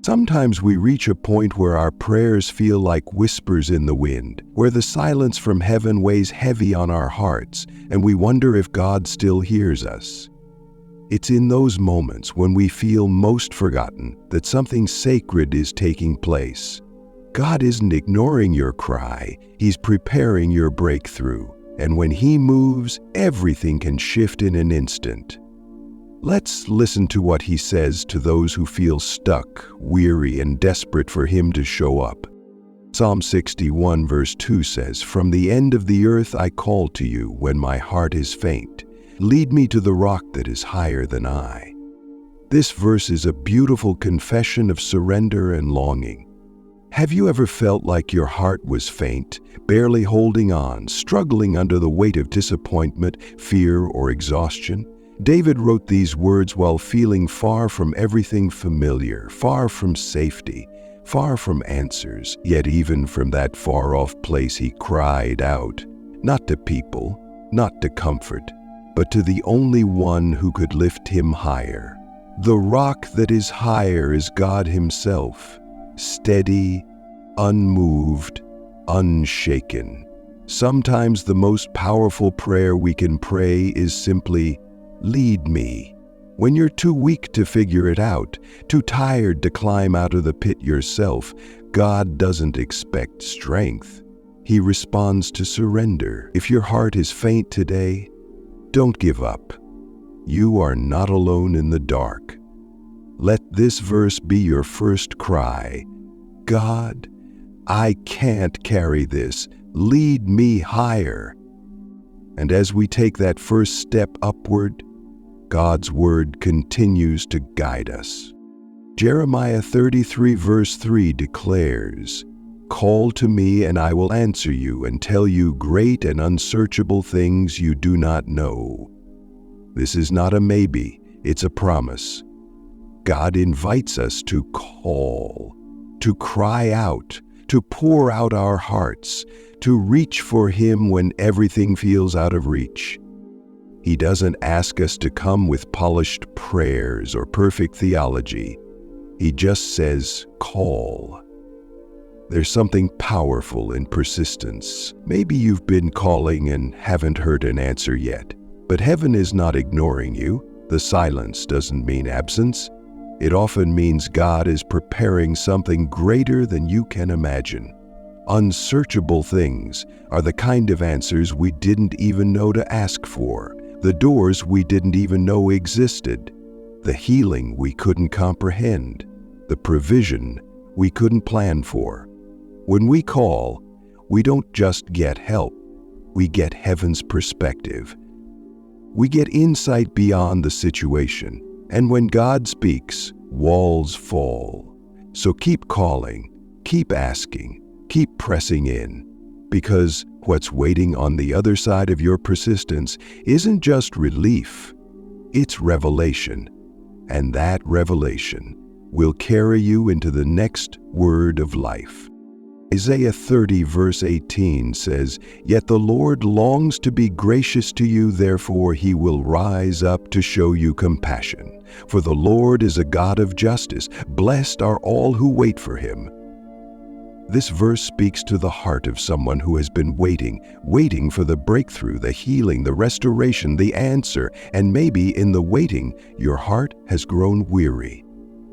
Sometimes we reach a point where our prayers feel like whispers in the wind, where the silence from heaven weighs heavy on our hearts, and we wonder if God still hears us. It's in those moments when we feel most forgotten that something sacred is taking place. God isn't ignoring your cry, He's preparing your breakthrough, and when He moves, everything can shift in an instant. Let's listen to what He says to those who feel stuck, weary, and desperate for Him to show up. Psalm 61 verse 2 says, "From the end of the earth I call to you when my heart is faint. Lead me to the rock that is higher than I." This verse is a beautiful confession of surrender and longing. Have you ever felt like your heart was faint, barely holding on, struggling under the weight of disappointment, fear, or exhaustion? David wrote these words while feeling far from everything familiar, far from safety, far from answers, yet even from that far-off place he cried out, not to people, not to comfort, but to the only one who could lift him higher. The rock that is higher is God Himself, steady, unmoved, unshaken. Sometimes the most powerful prayer we can pray is simply, "Lead me." When you're too weak to figure it out, too tired to climb out of the pit yourself, God doesn't expect strength. He responds to surrender. If your heart is faint today, don't give up. You are not alone in the dark. Let this verse be your first cry. God, I can't carry this. Lead me higher. And as we take that first step upward, God's word continues to guide us. Jeremiah 33 verse 3 declares, "Call to me and I will answer you and tell you great and unsearchable things you do not know." This is not a maybe, it's a promise. God invites us to call, to cry out, to pour out our hearts, to reach for Him when everything feels out of reach. He doesn't ask us to come with polished prayers or perfect theology. He just says, call. There's something powerful in persistence. Maybe you've been calling and haven't heard an answer yet. But heaven is not ignoring you. The silence doesn't mean absence. It often means God is preparing something greater than you can imagine. Unsearchable things are the kind of answers we didn't even know to ask for, the doors we didn't even know existed, the healing we couldn't comprehend, the provision we couldn't plan for. When we call, we don't just get help, we get heaven's perspective. We get insight beyond the situation, and when God speaks, walls fall. So keep calling, keep asking, keep pressing in, because what's waiting on the other side of your persistence isn't just relief, it's revelation, and that revelation will carry you into the next word of life. Isaiah 30 verse 18 says, "Yet the Lord longs to be gracious to you, therefore He will rise up to show you compassion. For the Lord is a God of justice. Blessed are all who wait for Him." This verse speaks to the heart of someone who has been waiting for the breakthrough, the healing, the restoration, the answer, and maybe in the waiting, your heart has grown weary.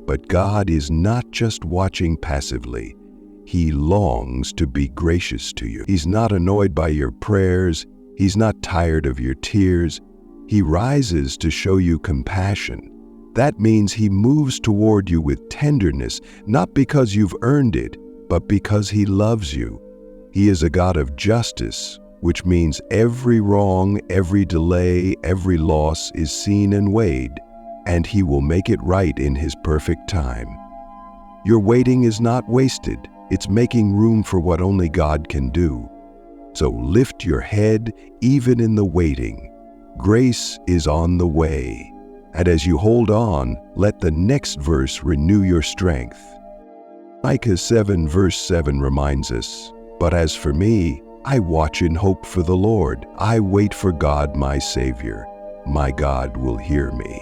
But God is not just watching passively. He longs to be gracious to you. He's not annoyed by your prayers. He's not tired of your tears. He rises to show you compassion. That means He moves toward you with tenderness, not because you've earned it, but because He loves you. He is a God of justice, which means every wrong, every delay, every loss is seen and weighed, and He will make it right in His perfect time. Your waiting is not wasted. It's making room for what only God can do. So lift your head even in the waiting. Grace is on the way. And as you hold on, let the next verse renew your strength. Micah 7 verse 7 reminds us, "But as for me, I watch in hope for the Lord. I wait for God my Savior. My God will hear me."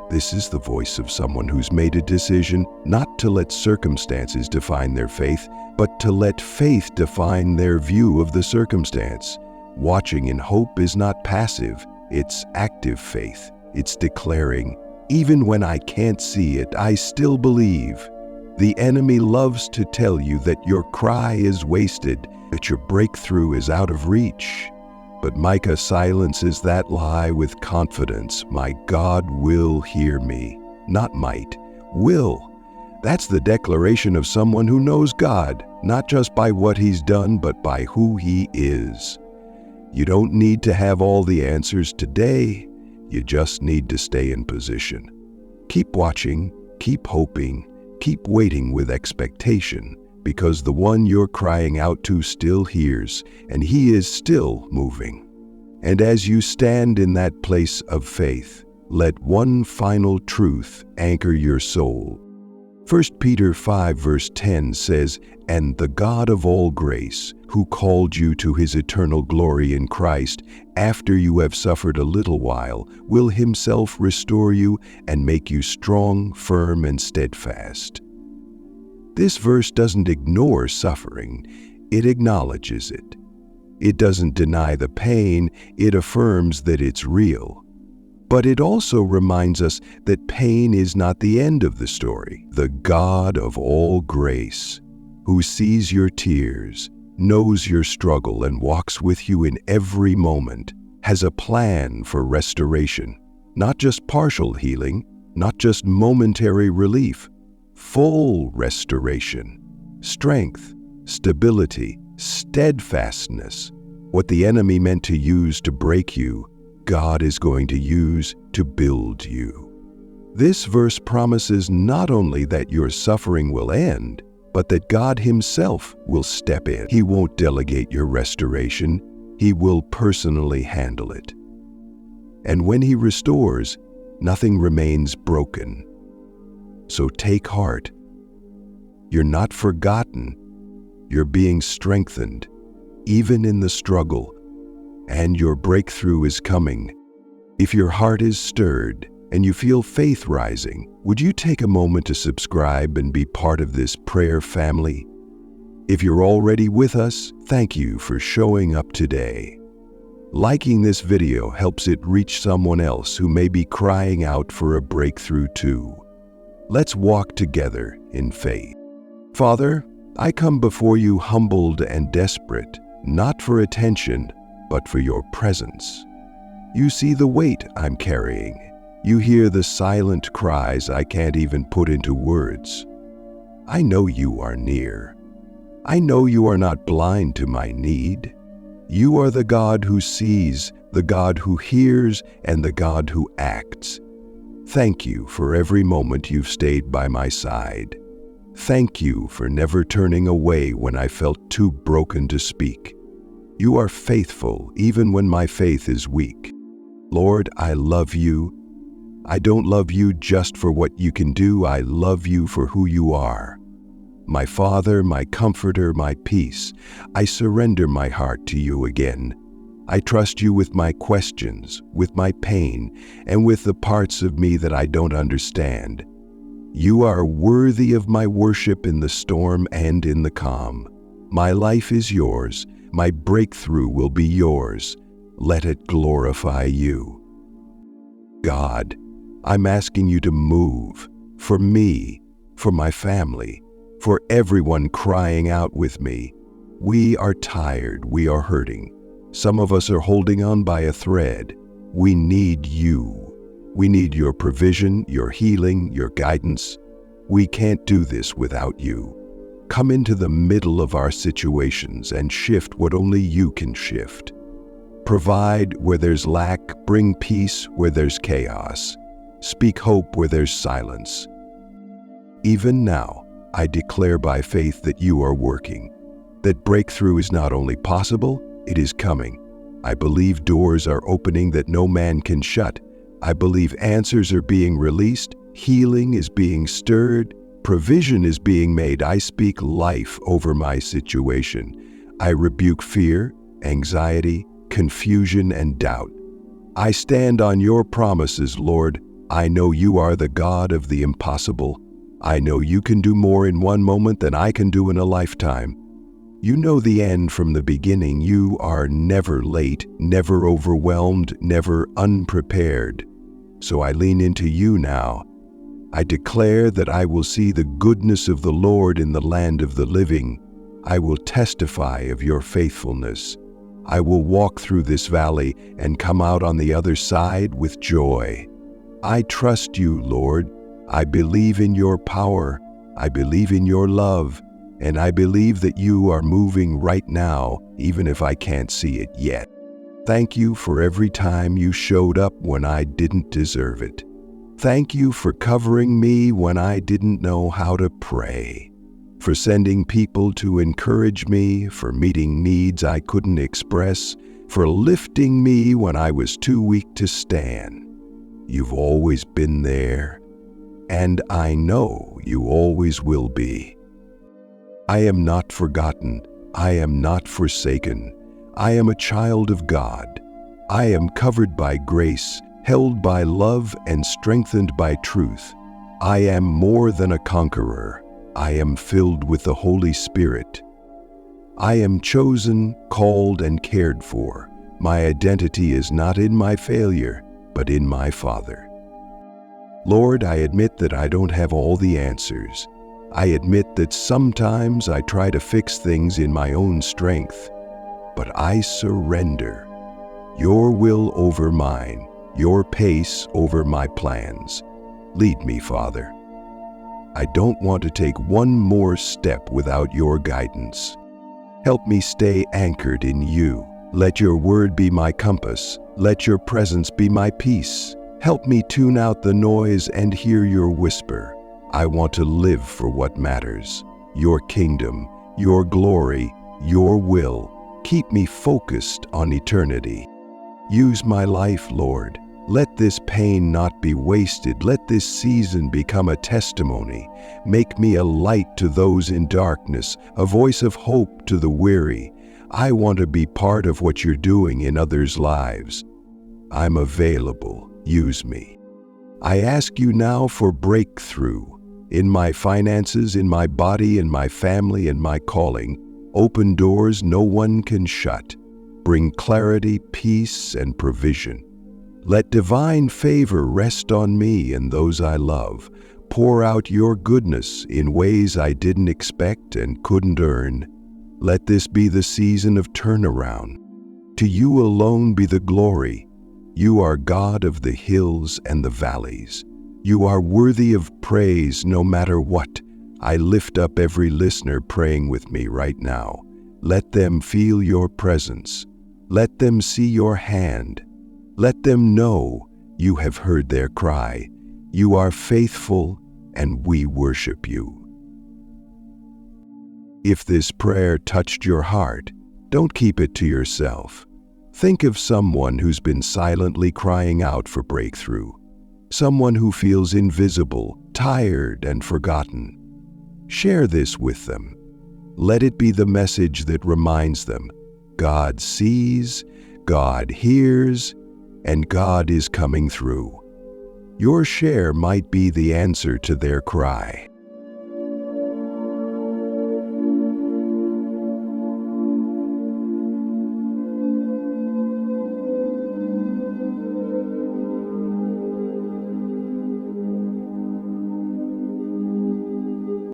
This is the voice of someone who's made a decision not to let circumstances define their faith, but to let faith define their view of the circumstance. Watching in hope is not passive, it's active faith. It's declaring, even when I can't see it, I still believe. The enemy loves to tell you that your cry is wasted, that your breakthrough is out of reach. But Micah silences that lie with confidence. My God will hear me. Not might, will. That's the declaration of someone who knows God, not just by what He's done, but by who He is. You don't need to have all the answers today. You just need to stay in position. Keep watching, keep hoping, keep waiting with expectation, because the one you're crying out to still hears, and He is still moving. And as you stand in that place of faith, let one final truth anchor your soul. 1 Peter 5 verse 10 says, "And the God of all grace, who called you to His eternal glory in Christ, after you have suffered a little while, will Himself restore you and make you strong, firm, and steadfast." This verse doesn't ignore suffering, it acknowledges it. It doesn't deny the pain, it affirms that it's real. But it also reminds us that pain is not the end of the story. The God of all grace, who sees your tears, knows your struggle, and walks with you in every moment, has a plan for restoration. Not just partial healing, not just momentary relief, full restoration. Strength, stability, steadfastness. What the enemy meant to use to break you, God is going to use to build you. This verse promises not only that your suffering will end, but that God Himself will step in. He won't delegate your restoration, He will personally handle it. And when He restores, nothing remains broken. So take heart. You're not forgotten. You're being strengthened, even in the struggle. And your breakthrough is coming. If your heart is stirred and you feel faith rising, would you take a moment to subscribe and be part of this prayer family? If you're already with us, thank you for showing up today. Liking this video helps it reach someone else who may be crying out for a breakthrough too. Let's walk together in faith. Father, I come before you humbled and desperate, not for attention, but for your presence. You see the weight I'm carrying. You hear the silent cries I can't even put into words. I know you are near. I know you are not blind to my need. You are the God who sees, the God who hears, and the God who acts. Thank you for every moment you've stayed by my side. Thank you for never turning away when I felt too broken to speak. You are faithful even when my faith is weak. Lord, I love you. I don't love you just for what you can do. I love you for who you are. My Father, my Comforter, my peace, I surrender my heart to you again. I trust you with my questions, with my pain, and with the parts of me that I don't understand. You are worthy of my worship in the storm and in the calm. My life is yours. My breakthrough will be yours. Let it glorify you. God, I'm asking you to move for me, for my family, for everyone crying out with me. We are tired, we are hurting. Some of us are holding on by a thread. We need you. We need your provision, your healing, your guidance. We can't do this without you. Come into the middle of our situations and shift what only you can shift. Provide where there's lack, bring peace where there's chaos. Speak hope where there's silence. Even now, I declare by faith that you are working, that breakthrough is not only possible, it is coming. I believe doors are opening that no man can shut. I believe answers are being released, healing is being stirred, provision is being made. I speak life over my situation. I rebuke fear, anxiety, confusion, and doubt. I stand on your promises, Lord. I know you are the God of the impossible. I know you can do more in one moment than I can do in a lifetime. You know the end from the beginning. You are never late, never overwhelmed, never unprepared. So I lean into you now. I declare that I will see the goodness of the Lord in the land of the living. I will testify of your faithfulness. I will walk through this valley and come out on the other side with joy. I trust you, Lord. I believe in your power. I believe in your love. And I believe that you are moving right now, even if I can't see it yet. Thank you for every time you showed up when I didn't deserve it. Thank you for covering me when I didn't know how to pray, for sending people to encourage me, for meeting needs I couldn't express, for lifting me when I was too weak to stand. You've always been there, and I know you always will be. I am not forgotten. I am not forsaken. I am a child of God. I am covered by grace, held by love, and strengthened by truth. I am more than a conqueror. I am filled with the Holy Spirit. I am chosen, called, and cared for. My identity is not in my failure, but in my Father. Lord, I admit that I don't have all the answers. I admit that sometimes I try to fix things in my own strength, but I surrender. Your will over mine, your pace over my plans. Lead me, Father. I don't want to take one more step without your guidance. Help me stay anchored in you. Let your word be my compass. Let your presence be my peace. Help me tune out the noise and hear your whisper. I want to live for what matters. Your kingdom, your glory, your will. Keep me focused on eternity. Use my life, Lord. Let this pain not be wasted. Let this season become a testimony. Make me a light to those in darkness, a voice of hope to the weary. I want to be part of what you're doing in others' lives. I'm available. Use me. I ask you now for breakthrough in my finances, in my body, in my family, in my calling. Open doors no one can shut. Bring clarity, peace, and provision. Let divine favor rest on me and those I love. Pour out your goodness in ways I didn't expect and couldn't earn. Let this be the season of turnaround. To you alone be the glory. You are God of the hills and the valleys. You are worthy of praise no matter what. I lift up every listener praying with me right now. Let them feel your presence. Let them see your hand. Let them know you have heard their cry. You are faithful, and we worship you. If this prayer touched your heart, don't keep it to yourself. Think of someone who's been silently crying out for breakthrough. Someone who feels invisible, tired, and forgotten. Share this with them. Let it be the message that reminds them God sees, God hears, and God is coming through. Your share might be the answer to their cry.